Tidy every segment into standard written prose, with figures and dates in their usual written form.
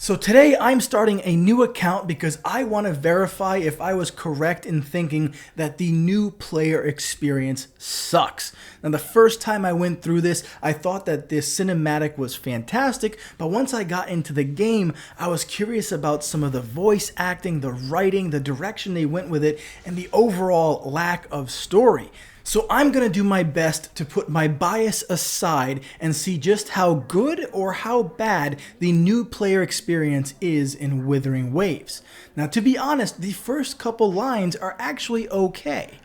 So today I'm starting a new account because I want to verify if I was correct in thinking that the new player experience sucks. Now the first time I went through this, I thought that this cinematic was fantastic, but once I got into the game, I was curious about some of the voice acting, the writing, the direction they went with it, and the overall lack of story. So I'm going to do my best to put my bias aside and see just how good or how bad the new player experience is in Wuthering Waves. Now to be honest, the first couple lines are actually okay.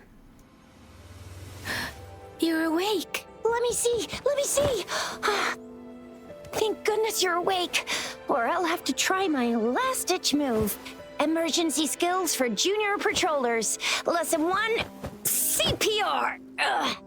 You're awake. Let me see. Thank goodness you're awake, or I'll have to try my last-ditch move. Emergency skills for junior patrollers. Lesson 1, CPR. Ugh.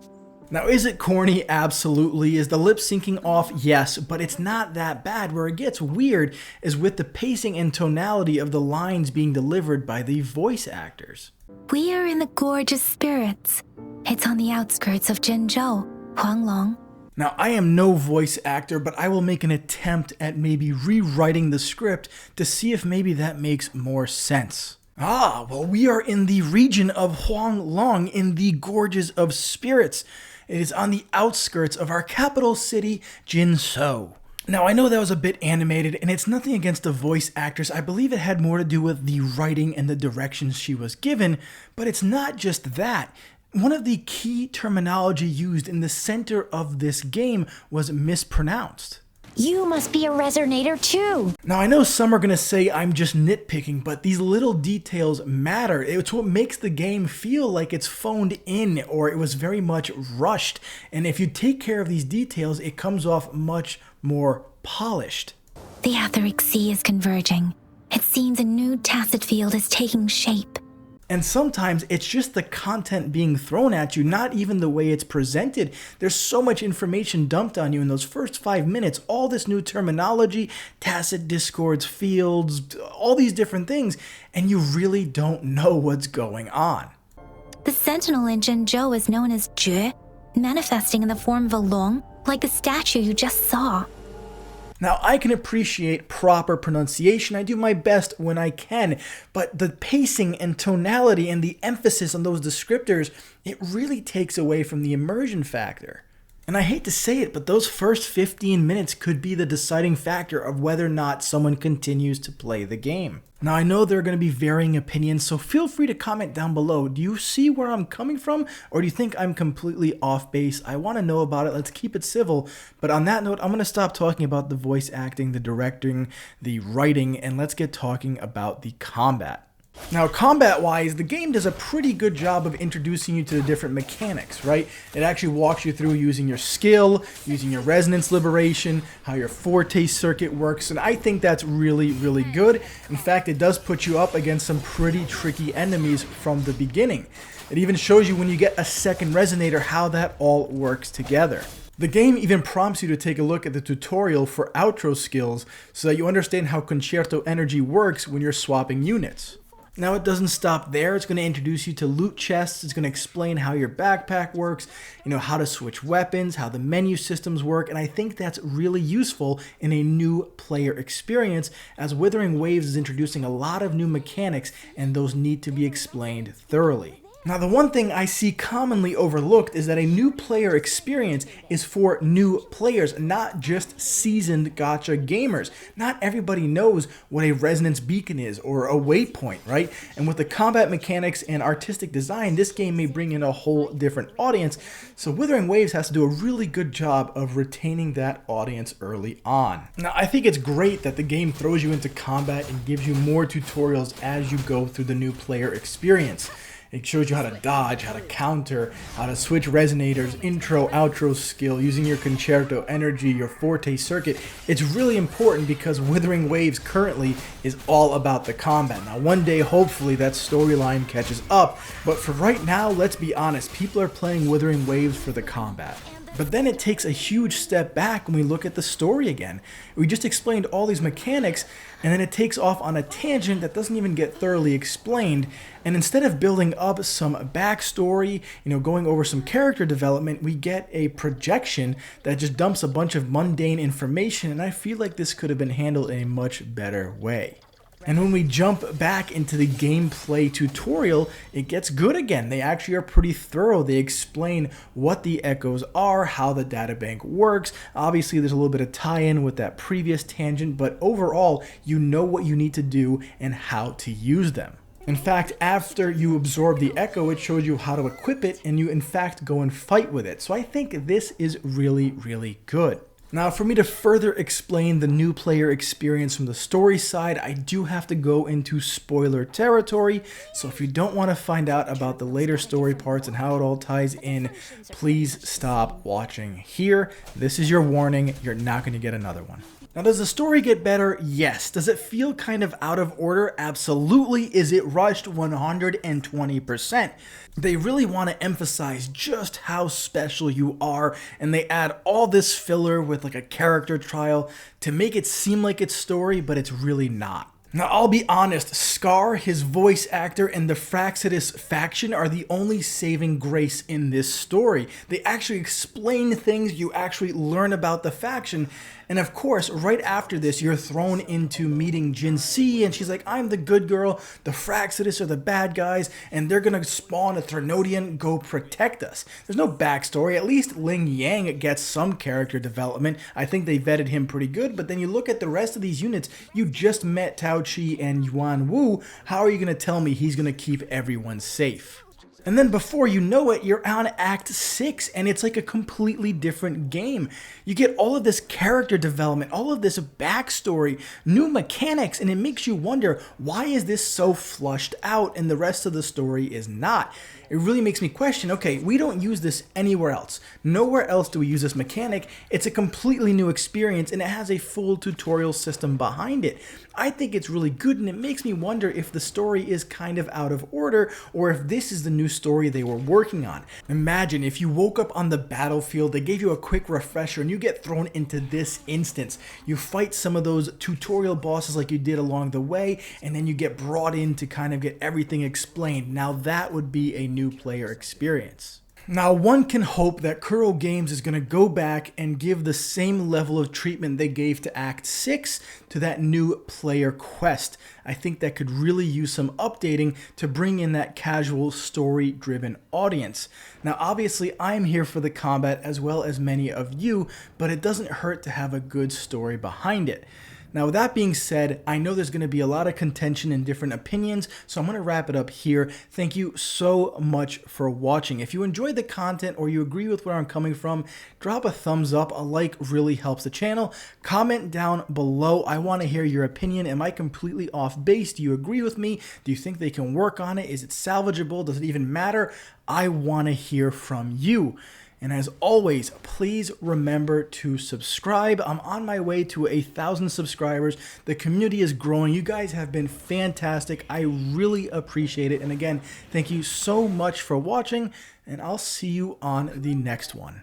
Now is it corny? Absolutely. Is the lip syncing off? Yes, but it's not that bad. Where it gets weird is with the pacing and tonality of the lines being delivered by the voice actors. We are in the Gorge of Spirits. It's on the outskirts of Zhenzhou, Huanglong. Now, I am no voice actor, but I will make an attempt at maybe rewriting the script to see if maybe that makes more sense. Well, we are in the region of Huanglong in the Gorges of Spirits. It is on the outskirts of our capital city, Jinzhou. Now, I know that was a bit animated, and it's nothing against the voice actress. I believe it had more to do with the writing and the directions she was given, but it's not just that. One of the key terminology used in the center of this game was mispronounced. You must be a resonator too. Now I know some are going to say I'm just nitpicking, but these little details matter. It's what makes the game feel like it's phoned in or it was very much rushed. And if you take care of these details, it comes off much more polished. The etheric sea is converging. It seems a new tacit field is taking shape. And sometimes it's just the content being thrown at you, not even the way it's presented. There's so much information dumped on you in those first 5 minutes, all this new terminology, tacit discords, fields, all these different things, and you really don't know what's going on. The sentinel in Zhenzhou is known as Jue, manifesting in the form of a long, like the statue you just saw. Now, I can appreciate proper pronunciation. I do my best when I can, but the pacing and tonality and the emphasis on those descriptors, it really takes away from the immersion factor. And I hate to say it, but those first 15 minutes could be the deciding factor of whether or not someone continues to play the game. Now, I know there are going to be varying opinions, so feel free to comment down below. Do you see where I'm coming from, or do you think I'm completely off base? I want to know about it. Let's keep it civil. But on that note, I'm going to stop talking about the voice acting, the directing, the writing, and let's get talking about the combat. Now, combat-wise, the game does a pretty good job of introducing you to the different mechanics, right? It actually walks you through using your skill, using your resonance liberation, how your forte circuit works, and I think that's really, really good. In fact, it does put you up against some pretty tricky enemies from the beginning. It even shows you when you get a second resonator how that all works together. The game even prompts you to take a look at the tutorial for outro skills so that you understand how concerto energy works when you're swapping units. Now it doesn't stop there. It's going to introduce you to loot chests. It's going to explain how your backpack works, how to switch weapons, how the menu systems work, and I think that's really useful in a new player experience as Wuthering Waves is introducing a lot of new mechanics and those need to be explained thoroughly. Now, the one thing I see commonly overlooked is that a new player experience is for new players, not just seasoned gacha gamers. Not everybody knows what a resonance beacon is or a waypoint, right? And with the combat mechanics and artistic design, this game may bring in a whole different audience. So Wuthering Waves has to do a really good job of retaining that audience early on. Now, I think it's great that the game throws you into combat and gives you more tutorials as you go through the new player experience. It shows you how to dodge, how to counter, how to switch resonators, intro, outro skill, using your concerto energy, your forte circuit. It's really important because Wuthering Waves currently is all about the combat. Now, one day, hopefully, that storyline catches up. But for right now, let's be honest, people are playing Wuthering Waves for the combat. But then it takes a huge step back when we look at the story again. We just explained all these mechanics, and then it takes off on a tangent that doesn't even get thoroughly explained. And instead of building up some backstory, going over some character development, we get a projection that just dumps a bunch of mundane information, and I feel like this could have been handled in a much better way. And when we jump back into the gameplay tutorial, it gets good again. They actually are pretty thorough. They explain what the echoes are, how the databank works. Obviously, there's a little bit of tie-in with that previous tangent, but overall, you know what you need to do and how to use them. In fact, after you absorb the echo, it shows you how to equip it, and you in fact go and fight with it. So I think this is really, really good. Now, for me to further explain the new player experience from the story side, I do have to go into spoiler territory. So if you don't want to find out about the later story parts and how it all ties in, please stop watching here. This is your warning. You're not going to get another one. Now, does the story get better? Yes. Does it feel kind of out of order? Absolutely. Is it rushed? 120%. They really want to emphasize just how special you are, and they add all this filler with like a character trial to make it seem like it's story, but it's really not. Now, I'll be honest, Scar, his voice actor, and the Fraxidus faction are the only saving grace in this story. They actually explain things, you actually learn about the faction, and of course, right after this, you're thrown into meeting Jin C, and she's like, I'm the good girl, the Fraxidus are the bad guys, and they're gonna spawn a Thernoidian, go protect us. There's no backstory. At least Ling Yang gets some character development. I think they vetted him pretty good, but then you look at the rest of these units, you just met Tao Chi and Yuan Wu. How are you gonna tell me he's gonna keep everyone safe? And then before you know it, you're on Act 6, and it's like a completely different game. You get all of this character development, all of this backstory, new mechanics, and it makes you wonder, why is this so flushed out and the rest of the story is not? It really makes me question, okay, we don't use this anywhere else. Nowhere else do we use this mechanic. It's a completely new experience, and it has a full tutorial system behind it. I think it's really good, and it makes me wonder if the story is kind of out of order, or if this is the new story they were working on. Imagine if you woke up on the battlefield, they gave you a quick refresher, and you get thrown into this instance. You fight some of those tutorial bosses like you did along the way, and then you get brought in to kind of get everything explained. Now that would be a new player experience. Now, one can hope that Kuro Games is going to go back and give the same level of treatment they gave to Act 6 to that new player quest. I think that could really use some updating to bring in that casual story-driven audience. Now, obviously, I'm here for the combat as well as many of you, but it doesn't hurt to have a good story behind it. Now, with that being said, I know there's going to be a lot of contention and different opinions, so I'm going to wrap it up here. Thank you so much for watching. If you enjoyed the content or you agree with where I'm coming from, drop a thumbs up. A like really helps the channel. Comment down below. I want to hear your opinion. Am I completely off base? Do you agree with me? Do you think they can work on it? Is it salvageable? Does it even matter? I want to hear from you. And as always, please remember to subscribe. I'm on my way to 1,000 subscribers. The community is growing. You guys have been fantastic. I really appreciate it. And again, thank you so much for watching, and I'll see you on the next one.